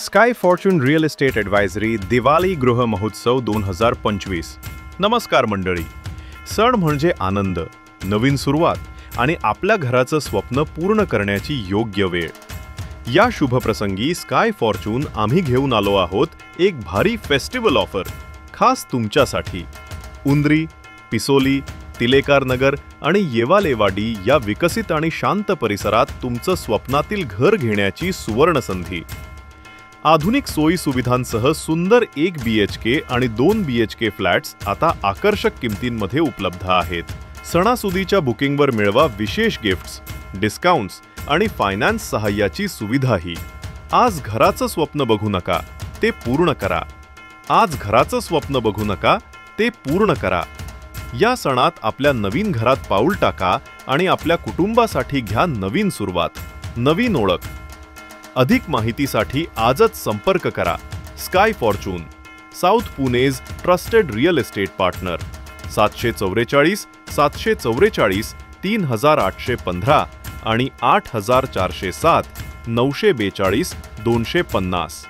Sky Fortune real estate advisory Diwali गृह महोत्सव 2025। नमस्कार मंडळी। सण म्हणजे आनंद, नवीन सुरुवात आणि आपल्या घराचं स्वप्न पूर्ण करण्याची योग्य वेळ। या शुभप्रसंगी स्काय फॉर्च्यून आम्ही घेऊन आलो आहोत एक भारी फेस्टिवल ऑफर खास तुमच्यासाठी। उंद्री, पिसोली, तिलेकार नगर आणि येवालेवाडी या विकसित आणि शांत परिसरात तुमचं स्वप्नातील घर घेण्याची सुवर्ण संधी। आधुनिक सोयी सुविधांसह सुंदर 1 BHK आणि 2 BHK फ्लॅट्स आता आकर्षक किमतींमध्ये उपलब्ध आहेत। सणासुदीच्या बुकिंगवर मिळवा विशेष गिफ्ट्स, डिस्काउंट्स आणि फायनान्स सहाय्याची सुविधाही। आज घराचं स्वप्न बघू नका, ते पूर्ण करा। आज घराचं स्वप्न बघू नका, ते पूर्ण करा। या सणात आपल्या नवीन घरात पाऊल टाका आणि आपल्या कुटुंबासाठी घ्या नवीन सुरुवात, नवीन ओळख। अधिक माहितीसाठी आजच संपर्क करा। Sky Fortune, south Pune's trusted real estate partner, 744 744 3815 आणि 8407 942 250।